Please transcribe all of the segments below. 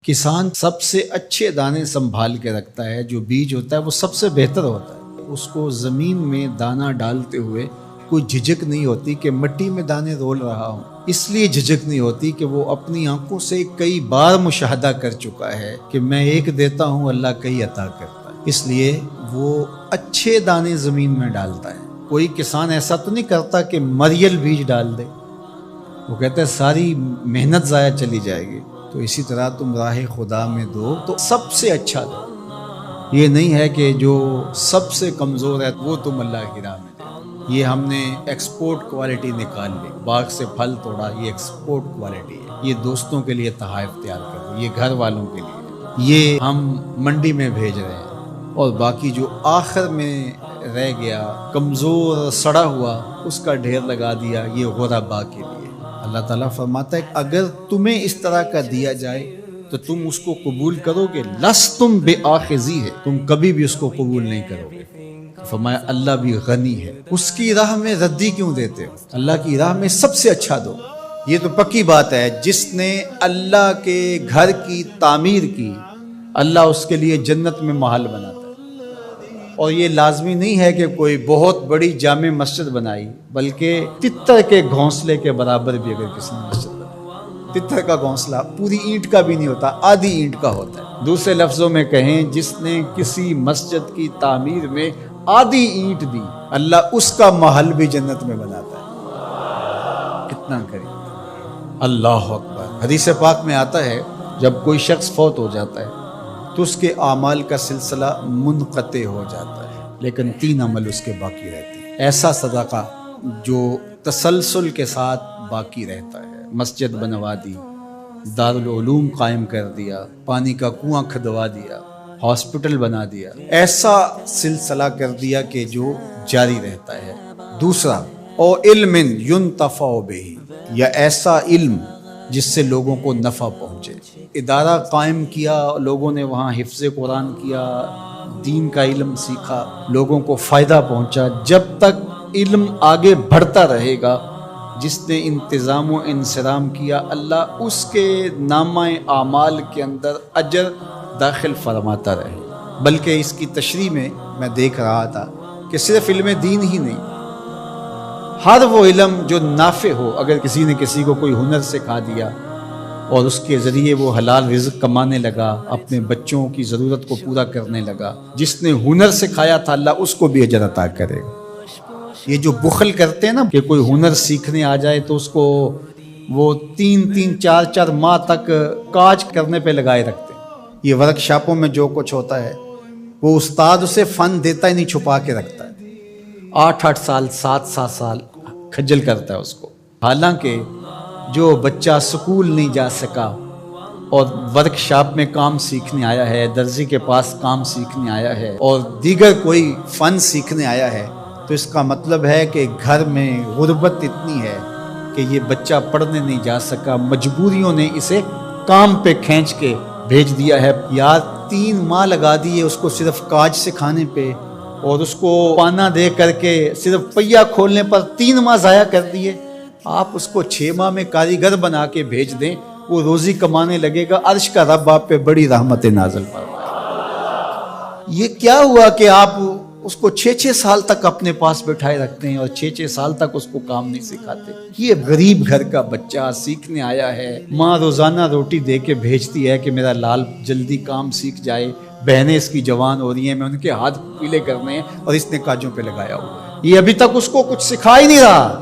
کسان سب سے اچھے دانے سنبھال کے رکھتا ہے، جو بیج ہوتا ہے وہ سب سے بہتر ہوتا ہے، اس کو زمین میں دانہ ڈالتے ہوئے کوئی جھجک نہیں ہوتی کہ مٹی میں دانے رول رہا ہوں، اس لیے جھجک نہیں ہوتی کہ وہ اپنی آنکھوں سے کئی بار مشاہدہ کر چکا ہے کہ میں ایک دیتا ہوں، اللہ کئی عطا کرتا ہے، اس لیے وہ اچھے دانے زمین میں ڈالتا ہے۔ کوئی کسان ایسا تو نہیں کرتا کہ مریل بیج ڈال دے، وہ کہتا ہے ساری محنت ضائع چلی جائے گی۔ تو اسی طرح تم راہ خدا میں دو تو سب سے اچھا دو، یہ نہیں ہے کہ جو سب سے کمزور ہے وہ تم اللہ کی راہ میں دے۔ یہ ہم نے ایکسپورٹ کوالٹی نکال لی، باغ سے پھل توڑا، یہ ایکسپورٹ کوالٹی ہے، یہ دوستوں کے لیے تحائف تیار کر دی، یہ گھر والوں کے لیے، یہ ہم منڈی میں بھیج رہے ہیں، اور باقی جو آخر میں رہ گیا کمزور سڑا ہوا اس کا ڈھیر لگا دیا، یہ غربا کے لیے۔ اللہ تعالیٰ فرماتا ہے کہ اگر تمہیں اس طرح کا دیا جائے تو تم اس کو قبول کرو گے، لستم بآخذی ہے، تم کبھی بھی اس کو قبول نہیں کرو گے۔ فرمایا اللہ بھی غنی ہے، اس کی راہ میں ردی کیوں دیتے ہو؟ اللہ کی راہ میں سب سے اچھا دو۔ یہ تو پکی بات ہے، جس نے اللہ کے گھر کی تعمیر کی، اللہ اس کے لیے جنت میں محل بناتا ہے۔ اور یہ لازمی نہیں ہے کہ کوئی بہت بڑی جامع مسجد بنائی، بلکہ تتر کے گھونسلے کے برابر بھی اگر کسی نے مسجد بنائی، تتر کا گھونسلہ پوری اینٹ کا بھی نہیں ہوتا، آدھی اینٹ کا ہوتا ہے۔ دوسرے لفظوں میں کہیں، جس نے کسی مسجد کی تعمیر میں آدھی اینٹ دی، اللہ اس کا محل بھی جنت میں بناتا ہے۔ کتنا کریم، اللہ اکبر۔ حدیث پاک میں آتا ہے جب کوئی شخص فوت ہو جاتا ہے تو اس کے اعمال کا سلسلہ منقطع ہو جاتا ہے، لیکن 3 عمل اس کے باقی رہتے ہیں۔ ایسا صدقہ جو تسلسل کے ساتھ باقی رہتا ہے، مسجد بنوا دی، دارالعلوم قائم کر دیا، پانی کا کنواں کھدوا دیا، ہاسپٹل بنا دیا، ایسا سلسلہ کر دیا کہ جو جاری رہتا ہے۔ دوسرا، او علم ينتفع بہ، یا ایسا علم جس سے لوگوں کو نفع پہنچے، ادارہ قائم کیا، لوگوں نے وہاں حفظ قرآن کیا، دین کا علم سیکھا، لوگوں کو فائدہ پہنچا۔ جب تک علم آگے بڑھتا رہے گا، جس نے انتظام و انصرام کیا، اللہ اس کے نامہ اعمال کے اندر اجر داخل فرماتا رہے۔ بلکہ اس کی تشریح میں دیکھ رہا تھا کہ صرف علم دین ہی نہیں، ہر وہ علم جو نافع ہو، اگر کسی نے کسی کو کوئی ہنر سکھا دیا اور اس کے ذریعے وہ حلال رزق کمانے لگا، اپنے بچوں کی ضرورت کو پورا کرنے لگا، جس نے ہنر سکھایا تھا اللہ اس کو بھی اجر عطا کرے گا۔ یہ جو بخل کرتے ہیں نا کہ کوئی ہنر سیکھنے آ جائے تو اس کو وہ 3 4 ماہ تک کاج کرنے پہ لگائے رکھتے ہیں۔ یہ ورک شاپوں میں جو کچھ ہوتا ہے، وہ استاد اسے فن دیتا ہی نہیں، چھپا کے رکھتا ہے، 8 سال 7 سال کھجل کرتا ہے اس کو۔ حالانکہ جو بچہ سکول نہیں جا سکا اور ورک شاپ میں کام سیکھنے آیا ہے، درزی کے پاس کام سیکھنے آیا ہے، اور دیگر کوئی فن سیکھنے آیا ہے، تو اس کا مطلب ہے کہ گھر میں غربت اتنی ہے کہ یہ بچہ پڑھنے نہیں جا سکا، مجبوریوں نے اسے کام پہ کھینچ کے بھیج دیا ہے۔ یار 3 ماہ لگا دیے اس کو صرف کاج سکھانے پہ، اور اس کو پانا دے کر کے صرف پہیہ کھولنے پر 3 ماہ ضائع کر دیے۔ آپ اس کو 6 ماہ میں کاریگر بنا کے بھیج دیں، وہ روزی کمانے لگے گا، عرش کا رب آپ پہ بڑی رحمت نازل فرمائے۔ یہ کیا ہوا کہ آپ اس کو 6 سال تک اپنے پاس بٹھائے رکھتے ہیں اور 6 سال تک اس کو کام نہیں سکھاتے؟ یہ غریب گھر کا بچہ سیکھنے آیا ہے، ماں روزانہ روٹی دے کے بھیجتی ہے کہ میرا لال جلدی کام سیکھ جائے، بہنیں اس کی جوان ہو رہی ہیں، میں ان کے ہاتھ پیلے کرنے ہیں، اور اس نے کاجوں پہ لگایا ہوا ہے۔ یہ ابھی تک اس کو کچھ سکھا ہی نہیں رہا،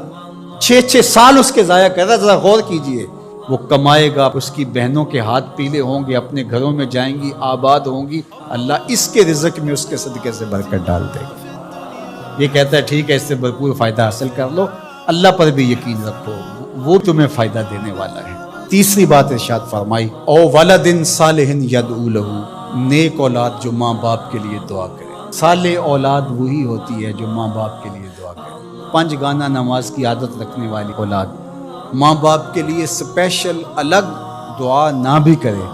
6 سال اس کے ضائع کر رہا ہے۔ ذرا غور کیجئے، وہ کمائے گا، اس کی بہنوں کے ہاتھ پیلے ہوں گے، اپنے گھروں میں جائیں گی، آباد ہوں گی، اللہ اس کے رزق میں اس کے صدقے سے برکت ڈال دے گا۔ یہ کہتا ہے ٹھیک ہے، اس سے بھرپور فائدہ حاصل کر لو، اللہ پر بھی یقین رکھو، وہ تمہیں فائدہ دینے والا ہے۔ تیسری بات ارشاد فرمائی، او ولد صالح یدعو لہ، نیک اولاد جو ماں باپ کے لیے دعا کرے۔ صالح اولاد وہی ہوتی ہے جو ماں باپ کے لیے دعا کرے۔ 5 گانا نماز کی عادت رکھنے والی اولاد ماں باپ کے لیے اسپیشل الگ دعا نہ بھی کرے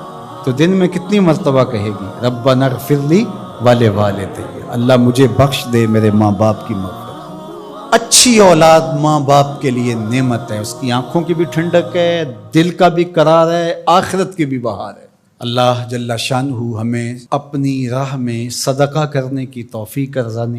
تو دن میں کتنی مرتبہ کہے گی، ربنا اغفر لی ولوالدی، اللہ مجھے بخش دے، میرے ماں باپ کی مغفرت۔ اچھی اولاد ماں باپ کے لیے نعمت ہے، اس کی آنکھوں کی بھی ٹھنڈک ہے، دل کا بھی قرار ہے، آخرت کی بھی بہار ہے۔ اللہ جل شانہ ہمیں اپنی راہ میں صدقہ کرنے کی توفیق ارزانی